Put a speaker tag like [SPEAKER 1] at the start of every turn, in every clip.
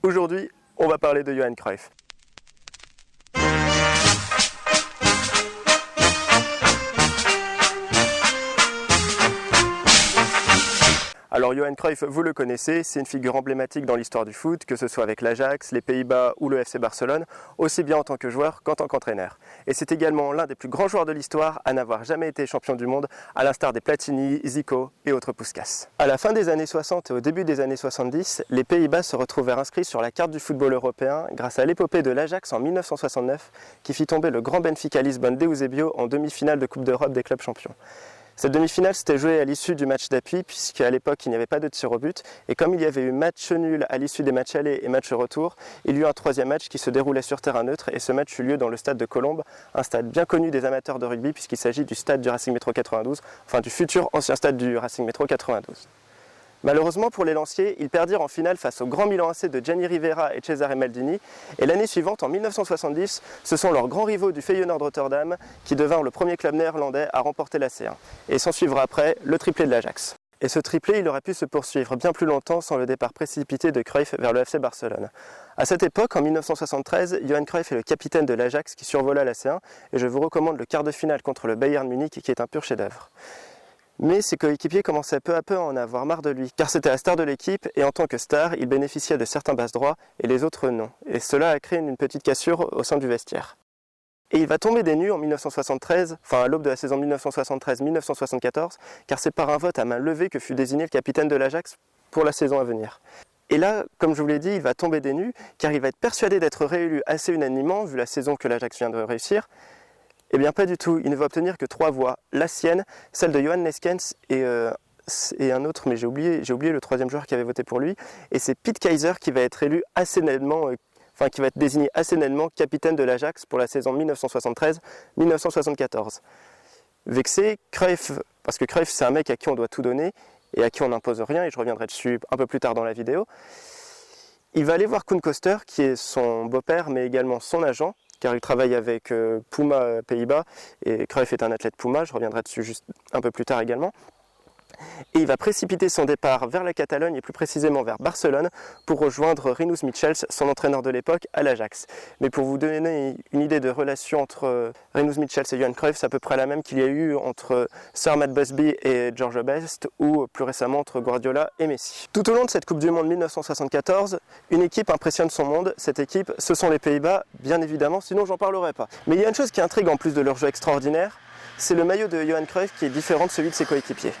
[SPEAKER 1] Aujourd'hui, on va parler de Johan Cruyff. Alors Johan Cruyff, vous le connaissez, c'est une figure emblématique dans l'histoire du foot, que ce soit avec l'Ajax, les Pays-Bas ou le FC Barcelone, aussi bien en tant que joueur qu'en tant qu'entraîneur. Et c'est également l'un des plus grands joueurs de l'histoire à n'avoir jamais été champion du monde, à l'instar des Platini, Zico et autres Puskas. À la fin des années 60 et au début des années 70, les Pays-Bas se retrouvèrent inscrits sur la carte du football européen grâce à l'épopée de l'Ajax en 1969 qui fit tomber le grand Benfica Lisbonne d'Eusebio en demi-finale de Coupe d'Europe des clubs champions. Cette demi-finale s'était jouée à l'issue du match d'appui, puisqu'à l'époque il n'y avait pas de tir au but, et comme il y avait eu match nul à l'issue des matchs allés et match retour, il y eut un troisième match qui se déroulait sur terrain neutre, et ce match eut lieu dans le stade de Colombes, un stade bien connu des amateurs de rugby, puisqu'il s'agit du stade du Racing Métro 92, enfin du futur ancien stade du Racing Métro 92. Malheureusement pour les Lanciers, ils perdirent en finale face au grand Milan AC de Gianni Rivera et Cesare Maldini, et l'année suivante, en 1970, ce sont leurs grands rivaux du Feyenoord Rotterdam qui devinrent le premier club néerlandais à remporter la C1. Et s'en suivra après le triplé de l'Ajax. Et ce triplé, il aurait pu se poursuivre bien plus longtemps sans le départ précipité de Cruyff vers le FC Barcelone. À cette époque, en 1973, Johan Cruyff est le capitaine de l'Ajax qui survola la C1, et je vous recommande le quart de finale contre le Bayern Munich qui est un pur chef-d'œuvre. Mais ses coéquipiers commençaient peu à peu à en avoir marre de lui, car c'était la star de l'équipe et en tant que star, il bénéficiait de certains passe-droits et les autres non. Et cela a créé une petite cassure au sein du vestiaire. Et il va tomber des nues en 1973, enfin à l'aube de la saison 1973-1974, car c'est par un vote à main levée que fut désigné le capitaine de l'Ajax pour la saison à venir. Et là, comme je vous l'ai dit, il va tomber des nues, car il va être persuadé d'être réélu assez unanimement, vu la saison que l'Ajax vient de réussir. Eh bien pas du tout, il ne va obtenir que 3 voix, la sienne, celle de Johan Neeskens et un autre, mais j'ai oublié le troisième joueur qui avait voté pour lui, et c'est Piet Keizer qui va être élu assez nettement, qui va être désigné assez nettement capitaine de l'Ajax pour la saison 1973-1974. Vexé, Cruyff, parce que Cruyff c'est un mec à qui on doit tout donner et à qui on n'impose rien, et je reviendrai dessus un peu plus tard dans la vidéo, il va aller voir Koen Koster, qui est son beau-père mais également son agent, car il travaille avec Puma Pays-Bas, et Cruyff est un athlète Puma, je reviendrai dessus juste un peu plus tard également. Et il va précipiter son départ vers la Catalogne et plus précisément vers Barcelone pour rejoindre Rinus Michels, son entraîneur de l'époque, à l'Ajax. Mais pour vous donner une idée de relation entre Rinus Michels et Johan Cruyff, c'est à peu près la même qu'il y a eu entre Sir Matt Busby et George Best, ou plus récemment entre Guardiola et Messi. Tout au long de cette Coupe du Monde 1974, une équipe impressionne son monde. Cette équipe, ce sont les Pays-Bas, bien évidemment, sinon j'en parlerai pas. Mais il y a une chose qui intrigue en plus de leur jeu extraordinaire, c'est le maillot de Johan Cruyff qui est différent de celui de ses coéquipiers.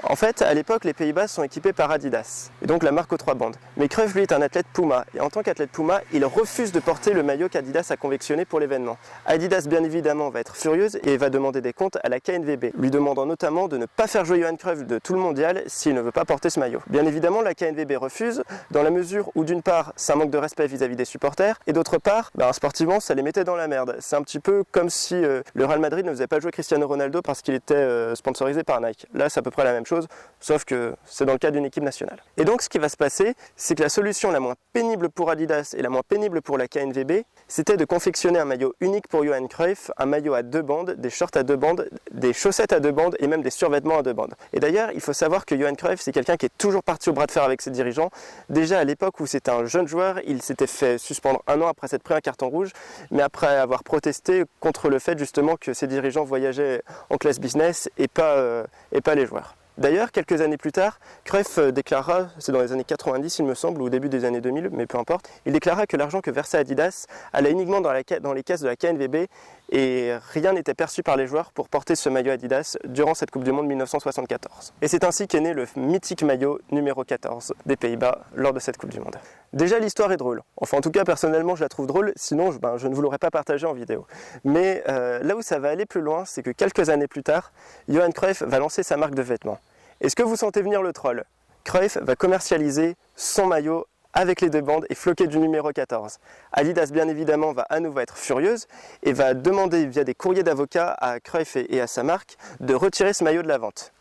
[SPEAKER 1] En fait, à l'époque, les Pays-Bas sont équipés par Adidas, et donc la marque aux 3 bandes. Mais Cruyff, lui, est un athlète Puma, et en tant qu'athlète Puma, il refuse de porter le maillot qu'Adidas a confectionné pour l'événement. Adidas, bien évidemment, va être furieuse et va demander des comptes à la KNVB, lui demandant notamment de ne pas faire jouer Johan Cruyff de tout le mondial s'il ne veut pas porter ce maillot. Bien évidemment, la KNVB refuse, dans la mesure où, d'une part, c'est un manque de respect vis-à-vis des supporters, et d'autre part, sportivement, ça les mettait dans la merde. C'est un petit peu comme si le Real Madrid ne faisait pas jouer Cristiano Ronaldo parce qu'il était sponsorisé par Nike. Là, c'est à peu près la même chose, sauf que c'est dans le cas d'une équipe nationale. Et donc ce qui va se passer, c'est que la solution la moins pénible pour Adidas et la moins pénible pour la KNVB, c'était de confectionner un maillot unique pour Johan Cruyff, un maillot à 2 bandes, des shorts à 2 bandes, des chaussettes à 2 bandes et même des survêtements à 2 bandes. Et d'ailleurs, il faut savoir que Johan Cruyff, c'est quelqu'un qui est toujours parti au bras de fer avec ses dirigeants. Déjà à l'époque où c'était un jeune joueur, il s'était fait suspendre 1 an après s'être pris un carton rouge, mais après avoir protesté contre le fait justement que ses dirigeants voyageaient en classe business et pas les joueurs. D'ailleurs, quelques années plus tard, Cruyff déclara, c'est dans les années 90 il me semble, ou au début des années 2000, mais peu importe, il déclara que l'argent que versait Adidas allait uniquement dans les caisses de la KNVB et rien n'était perçu par les joueurs pour porter ce maillot Adidas durant cette Coupe du Monde 1974. Et c'est ainsi qu'est né le mythique maillot numéro 14 des Pays-Bas lors de cette Coupe du Monde. Déjà l'histoire est drôle, enfin en tout cas personnellement je la trouve drôle, sinon je ne vous l'aurais pas partagé en vidéo. Mais là où ça va aller plus loin, c'est que quelques années plus tard, Johan Cruyff va lancer sa marque de vêtements. Est-ce que vous sentez venir le troll? Cruyff va commercialiser son maillot avec les 2 bandes et floqué du numéro 14. Adidas bien évidemment va à nouveau être furieuse et va demander via des courriers d'avocats à Cruyff et à sa marque de retirer ce maillot de la vente.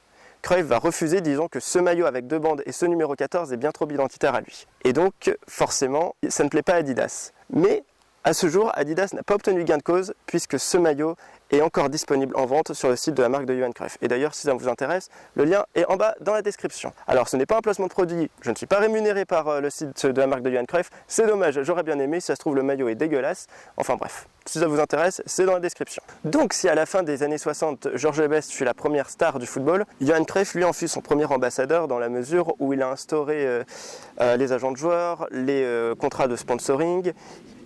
[SPEAKER 1] Cruyff va refuser, disant que ce maillot avec 2 bandes et ce numéro 14 est bien trop identitaire à lui. Et donc forcément ça ne plaît pas à Adidas. Mais À ce jour, Adidas n'a pas obtenu gain de cause puisque ce maillot est encore disponible en vente sur le site de la marque de Johan Cruyff. Et d'ailleurs, si ça vous intéresse, le lien est en bas dans la description. Alors, ce n'est pas un placement de produit, je ne suis pas rémunéré par le site de la marque de Johan Cruyff, c'est dommage, j'aurais bien aimé, si ça se trouve le maillot est dégueulasse, enfin bref. Si ça vous intéresse, c'est dans la description. Donc si à la fin des années 60, Georges Best fut la première star du football, Johan Cruyff lui en fut son premier ambassadeur dans la mesure où il a instauré les agents de joueurs, les contrats de sponsoring.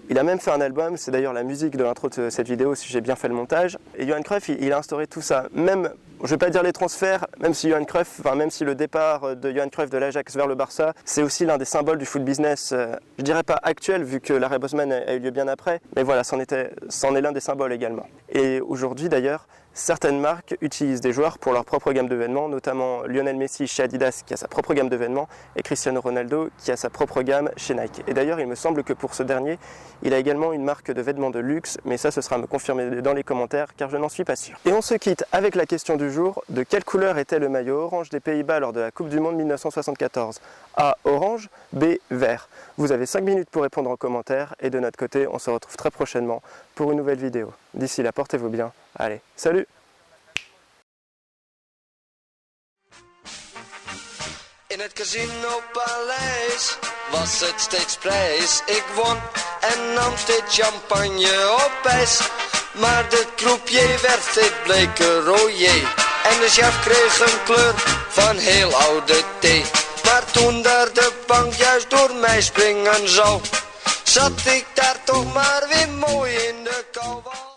[SPEAKER 1] Il a même fait un album, c'est d'ailleurs la musique de l'intro de cette vidéo si j'ai bien fait le montage. Et Johan Cruyff, il a instauré tout ça. Même, je ne vais pas dire les transferts, même si le départ de Johan Cruyff de l'Ajax vers le Barça, c'est aussi l'un des symboles du foot business, je dirais pas actuel vu que l'arrêt Bosman a eu lieu bien après, mais voilà, c'en est l'un des symboles également. Et aujourd'hui d'ailleurs, certaines marques utilisent des joueurs pour leur propre gamme de vêtements, notamment Lionel Messi chez Adidas qui a sa propre gamme de vêtements et Cristiano Ronaldo qui a sa propre gamme chez Nike. Et d'ailleurs, il me semble que pour ce dernier, il a également une marque de vêtements de luxe, mais ça, ce sera à me confirmer dans les commentaires car je n'en suis pas sûr. Et on se quitte avec la question du jour, de quelle couleur était le maillot orange des Pays-Bas lors de la Coupe du Monde 1974 ? A, orange, B, vert. Vous avez 5 minutes pour répondre en commentaire et de notre côté, on se retrouve très prochainement pour une nouvelle vidéo. D'ici là, portez-vous bien. Allez, salut!
[SPEAKER 2] In het Casino Paleis was het steeds prijs. Ik won en nam steeds champagne op ijs. Maar de croupier werd steeds bleker rooier. En de chef kreeg een kleur van heel oude thee. Maar toen daar de bank juist door mij springen zou, zat ik daar toch maar weer mooi in de kou.